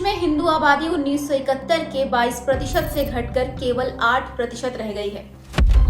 में हिंदू आबादी 1971 के 22% से घटकर केवल 8% रह गई है।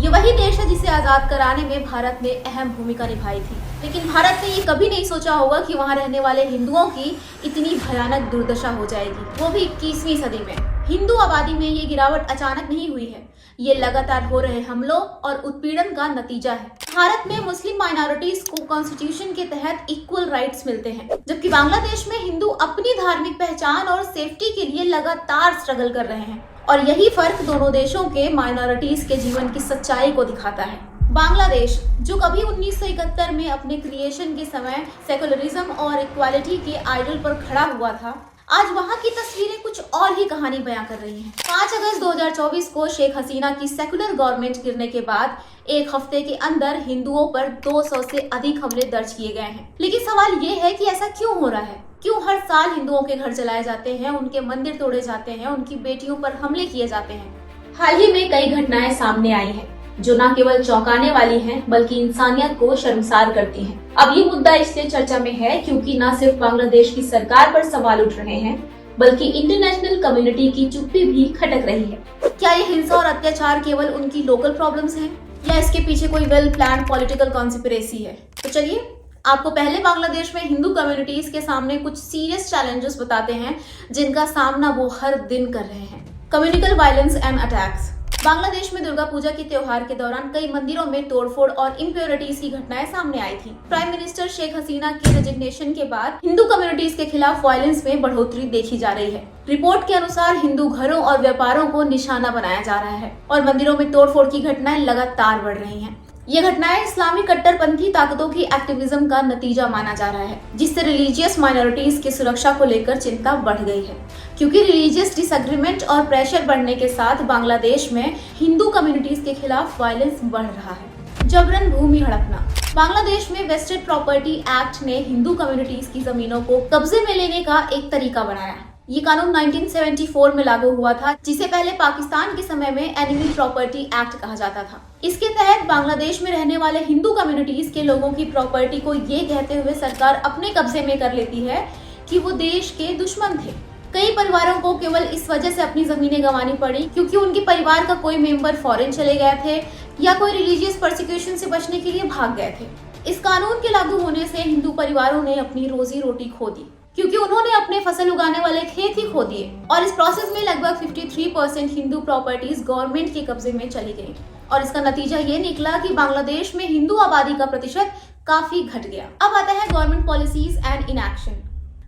ये वही देश है जिसे आजाद कराने में भारत ने अहम भूमिका निभाई थी, लेकिन भारत ने ये कभी नहीं सोचा होगा कि वहाँ रहने वाले हिंदुओं की इतनी भयानक दुर्दशा हो जाएगी, वो भी 21वीं सदी में। हिंदू आबादी में ये गिरावट अचानक नहीं हुई है, ये लगातार हो रहे हमलों और उत्पीड़न का नतीजा है। भारत में मुस्लिम माइनॉरिटीज को कॉन्स्टिट्यूशन के तहत इक्वल राइट्स मिलते हैं, जबकि बांग्लादेश में हिंदू अपनी धार्मिक पहचान और सेफ्टी के लिए लगातार स्ट्रगल कर रहे हैं। और यही फर्क दोनों देशों के माइनॉरिटीज के जीवन की सच्चाई को दिखाता है। बांग्लादेश, जो कभी 1971 में अपने क्रिएशन के समय सेकुलरिज्म और इक्वालिटी के आइडल पर खड़ा हुआ था, आज वहाँ की तस्वीरें कुछ और ही कहानी बयां कर रही हैं। 5 अगस्त 2024 को शेख हसीना की सेकुलर गवर्नमेंट गिरने के बाद एक हफ्ते के अंदर हिंदुओं पर 200 से अधिक हमले दर्ज किए गए हैं। लेकिन सवाल ये है कि ऐसा क्यों हो रहा है? क्यों हर साल हिंदुओं के घर जलाए जाते हैं, उनके मंदिर तोड़े जाते हैं, उनकी बेटियों पर हमले किए जाते हैं? हाल ही में कई घटनाएं सामने आई हैं जो न केवल चौंकाने वाली हैं बल्कि इंसानियत को शर्मसार करती हैं। अब ये मुद्दा इसलिए चर्चा में है क्योंकि न सिर्फ बांग्लादेश की सरकार पर सवाल उठ रहे हैं बल्कि इंटरनेशनल कम्युनिटी की चुप्पी भी खटक रही है। क्या ये हिंसा और अत्याचार केवल उनकी लोकल प्रॉब्लम्स हैं या इसके पीछे कोई वेल प्लान्ड पॉलिटिकल कॉन्स्पिरेसी है? तो चलिए आपको पहले बांग्लादेश में हिंदू कम्युनिटीज के सामने कुछ सीरियस चैलेंजेस बताते हैं जिनका सामना वो हर दिन कर रहे हैं। कम्युनिकल वायलेंस एंड अटैक्स। बांग्लादेश में दुर्गा पूजा के त्योहार के दौरान कई मंदिरों में तोड़फोड़ और इम्प्योरिटीज की घटनाएं सामने आई थी। प्राइम मिनिस्टर शेख हसीना के रेजिग्नेशन के बाद हिंदू कम्युनिटीज के खिलाफ वायलेंस में बढ़ोतरी देखी जा रही है। रिपोर्ट के अनुसार हिंदू घरों और व्यापारों को निशाना बनाया जा रहा है और मंदिरों में तोड़फोड़ की घटनाएं लगातार बढ़ रही हैं। ये घटनाएं इस्लामी कट्टरपंथी ताकतों की एक्टिविज्म का नतीजा माना जा रहा है, जिससे रिलीजियस माइनॉरिटीज की सुरक्षा को लेकर चिंता बढ़ गई है। क्योंकि रिलीजियस डिसएग्रीमेंट और प्रेशर बढ़ने के साथ बांग्लादेश में हिंदू कम्युनिटीज के खिलाफ वायलेंस बढ़ रहा है। जबरन भूमि हड़पना। बांग्लादेश में वेस्टेड प्रॉपर्टी एक्ट ने हिंदू कम्युनिटीज की जमीनों को कब्जे में लेने का एक तरीका बनाया। ये कानून 1974 में लागू हुआ था, जिसे पहले पाकिस्तान के समय में एनिमी प्रॉपर्टी एक्ट कहा जाता था। इसके तहत बांग्लादेश में रहने वाले हिंदू कम्युनिटीज के लोगों की प्रॉपर्टी को ये कहते हुए सरकार अपने कब्जे में कर लेती है कि वो देश के दुश्मन थे। कई परिवारों को केवल इस वजह से अपनी जमीनें गंवानी पड़ी क्योंकि उनके परिवार का कोई मेंबर फॉरेन चले गए थे या कोई रिलीजियस परसिक्यूशन से बचने के लिए भाग गए थे। इस कानून के लागू होने से हिंदू परिवारों ने अपनी रोजी रोटी खो दी क्योंकि उन्होंने अपने फसल उगाने वाले खेत ही खो दिए और इस प्रोसेस में लगभग 53% हिंदू प्रॉपर्टीज गवर्नमेंट के कब्जे में चली गई और इसका नतीजा ये निकला कि बांग्लादेश में हिंदू आबादी का प्रतिशत काफी घट गया। अब आता है गवर्नमेंट पॉलिसीज एंड इनएक्शन।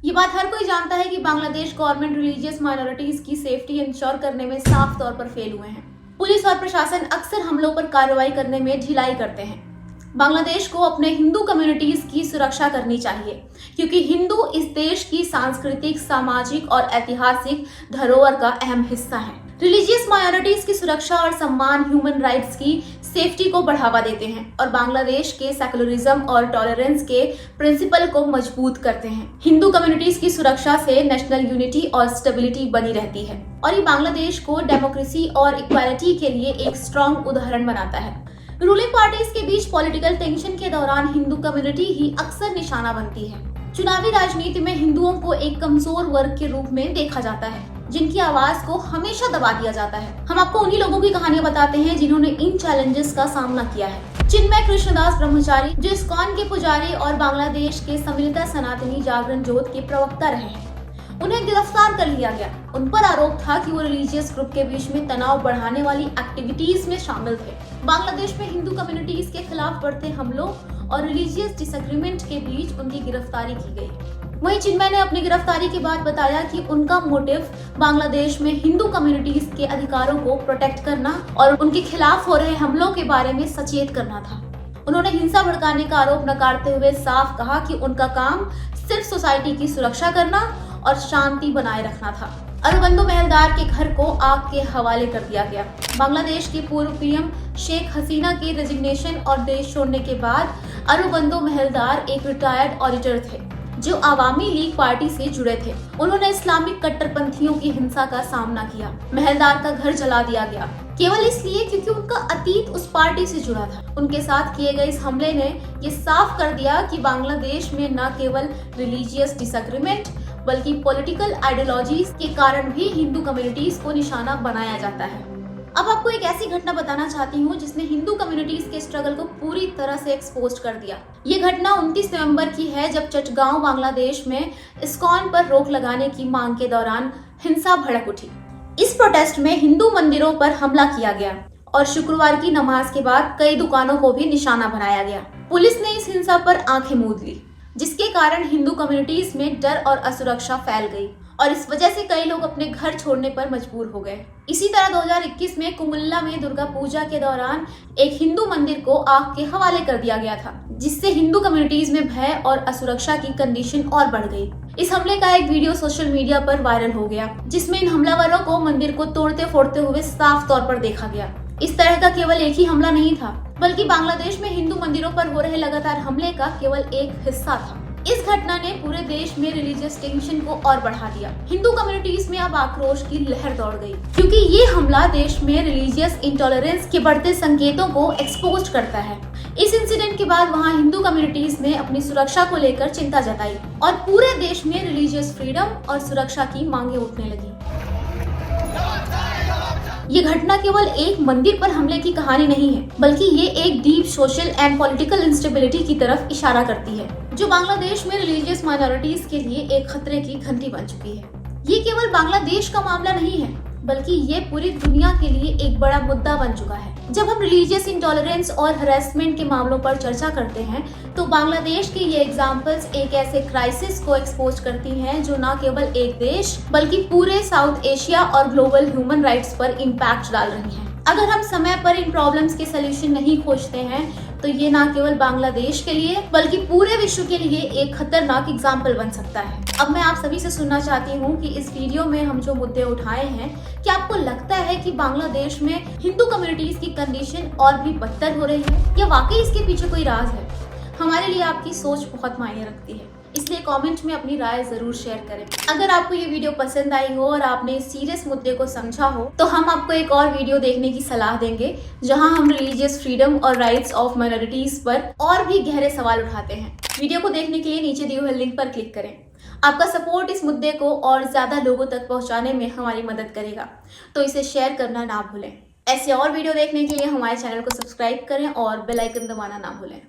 ये बात हर कोई जानता है कि बांग्लादेश गवर्नमेंट रिलीजियस माइनॉरिटीज की सेफ्टी इंश्योर करने में साफ तौर पर फेल हुए हैं। पुलिस और प्रशासन अक्सर हमलों पर कार्रवाई करने में ढिलाई करते हैं। बांग्लादेश को अपने हिंदू कम्युनिटीज की सुरक्षा करनी चाहिए क्योंकि हिंदू इस देश की सांस्कृतिक, सामाजिक और ऐतिहासिक धरोहर का अहम हिस्सा है। रिलीजियस माइनॉरिटीज की सुरक्षा और सम्मान ह्यूमन राइट्स की सेफ्टी को बढ़ावा देते हैं और बांग्लादेश के सेकुलरिज्म और टॉलरेंस के प्रिंसिपल को मजबूत करते हैं। हिंदू कम्युनिटीज की सुरक्षा से नेशनल यूनिटी और स्टेबिलिटी बनी रहती है और ये बांग्लादेश को डेमोक्रेसी और इक्वालिटी के लिए एक स्ट्रॉन्ग उदाहरण बनाता है। रूलिंग पार्टीज के बीच पॉलिटिकल टेंशन के दौरान हिंदू कम्युनिटी ही अक्सर निशाना बनती है। चुनावी राजनीति में हिंदुओं को एक कमजोर वर्ग के रूप में देखा जाता है जिनकी आवाज को हमेशा दबा दिया जाता है। हम आपको उन्हीं लोगों की कहानियां बताते हैं जिन्होंने इन चैलेंजेस का सामना किया है। चिन्मय कृष्णदास ब्रह्मचारी, जो इस्कॉन के पुजारी और बांग्लादेश के सम्मिलित सनातनी जागरण जोत के प्रवक्ता रहे हैं, उन्हें गिरफ्तार कर लिया गया। उन पर आरोप था कि वो रिलीजियस ग्रुप के बीच में तनाव बढ़ाने वाली एक्टिविटीज में शामिल थे। बांग्लादेश में हिंदू कम्युनिटीज के खिलाफ बढ़ते हमलों और रिलीजियस डिसएग्रीमेंट के बीच उनकी गिरफ्तारी की गई। वहीं चिन्मय ने अपनी गिरफ्तारी के बाद बताया कि उनका मोटिव बांग्लादेश में हिंदू कम्युनिटीज के अधिकारों को प्रोटेक्ट करना और उनके खिलाफ हो रहे हमलों के बारे में सचेत करना था। उन्होंने हिंसा भड़काने का आरोप नकारते हुए साफ कहा कि उनका काम सिर्फ सोसाइटी की सुरक्षा करना और शांति बनाए रखना था। अरुबंदो महलदार के घर को आग के हवाले कर दिया गया। बांग्लादेश की पूर्व पीएम शेख हसीना के रेजिग्नेशन और देश छोड़ने के बाद अरुबंदो महलदार एक रिटायर्ड ऑडिटर थे जो आवामी लीग पार्टी से जुड़े थे। उन्होंने इस्लामिक कट्टरपंथियों की हिंसा का सामना किया। महलदार का घर जला दिया गया केवल इसलिए क्योंकि उनका अतीत उस पार्टी से जुड़ा था। उनके साथ किए गए इस हमले ने ये साफ कर दिया कि बांग्लादेश में न केवल रिलीजियस डिसएग्रीमेंट बल्कि पॉलिटिकल आइडियोलॉजीज के कारण भी हिंदू कम्युनिटीज को निशाना बनाया जाता है। अब आपको एक ऐसी घटना बताना चाहती हूँ जिसने हिंदू कम्युनिटीज के स्ट्रगल को पूरी तरह से एक्सपोज कर दिया। ये घटना 29 नवंबर की है, जब चटगांव बांग्लादेश में इस्कॉन पर रोक लगाने की मांग के दौरान हिंसा भड़क उठी। इस प्रोटेस्ट में हिंदू मंदिरों पर हमला किया गया और शुक्रवार की नमाज के बाद कई दुकानों को भी निशाना बनाया गया। पुलिस ने इस हिंसा पर आंखें मूंद ली, जिसके कारण हिंदू कम्युनिटीज में डर और असुरक्षा फैल गई और इस वजह से कई लोग अपने घर छोड़ने पर मजबूर हो गए। इसी तरह 2021 में कुमुल्ला में दुर्गा पूजा के दौरान एक हिंदू मंदिर को आग के हवाले कर दिया गया था, जिससे हिंदू कम्युनिटीज में भय और असुरक्षा की कंडीशन और बढ़ गई। इस हमले का एक वीडियो सोशल मीडिया पर वायरल हो गया, जिसमें इन हमलावरों को मंदिर को तोड़ते फोड़ते हुए साफ तौर पर देखा गया। इस तरह का केवल एक ही हमला नहीं था, बल्कि बांग्लादेश में हिंदू मंदिरों पर हो रहे लगातार हमले का केवल एक हिस्सा था। इस घटना ने पूरे देश में रिलीजियस टेंशन को और बढ़ा दिया। हिंदू कम्युनिटीज में अब आक्रोश की लहर दौड़ गई, क्योंकि ये हमला देश में रिलीजियस इंटॉलरेंस के बढ़ते संकेतों को एक्सपोज करता है। इस इंसिडेंट के बाद वहाँ हिंदू कम्युनिटीज ने अपनी सुरक्षा को लेकर चिंता जताई और पूरे देश में रिलीजियस फ्रीडम और सुरक्षा की मांगे उठने लगी। ये घटना केवल एक मंदिर पर हमले की कहानी नहीं है, बल्कि ये एक deep social and political instability की तरफ इशारा करती है, जो बांग्लादेश में रिलीजियस माइनॉरिटीज के लिए एक खतरे की घंटी बन चुकी है। ये केवल बांग्लादेश का मामला नहीं है, बल्कि ये पूरी दुनिया के लिए एक बड़ा मुद्दा बन चुका है। जब हम रिलीजियस इंटॉलरेंस और हरासमेंट के मामलों पर चर्चा करते हैं, तो बांग्लादेश के ये एग्जाम्पल्स एक ऐसे क्राइसिस को एक्सपोज करती हैं जो न केवल एक देश बल्कि पूरे साउथ एशिया और ग्लोबल ह्यूमन राइट्स पर इम्पैक्ट डाल रही हैं। अगर हम समय पर इन प्रॉब्लम्स के सलूशन नहीं खोजते हैं, तो ये न केवल बांग्लादेश के लिए बल्कि पूरे विश्व के लिए एक खतरनाक एग्जाम्पल बन सकता है। अब मैं आप सभी से सुनना चाहती हूँ कि इस वीडियो में हम जो मुद्दे उठाए हैं, क्या आपको लगता है कि बांग्लादेश में हिंदू कम्युनिटीज की कंडीशन और भी बदतर हो रही है, या वाकई इसके पीछे कोई राज है? हमारे लिए आपकी सोच बहुत मायने रखती है, इसलिए कमेंट में अपनी राय जरूर शेयर करें। अगर आपको ये वीडियो पसंद आई हो और आपने इस सीरियस मुद्दे को समझा हो, तो हम आपको एक और वीडियो देखने की सलाह देंगे, जहां हम रिलीजियस फ्रीडम और राइट्स ऑफ माइनॉरिटीज पर और भी गहरे सवाल उठाते हैं। वीडियो को देखने के लिए नीचे दिए हुए लिंक पर क्लिक करें। आपका सपोर्ट इस मुद्दे को और ज्यादा लोगों तक पहुंचाने में हमारी मदद करेगा, तो इसे शेयर करना ना भूलें। ऐसे और वीडियो देखने के लिए हमारे चैनल को सब्सक्राइब करें और बेल आइकन दबाना ना भूलें।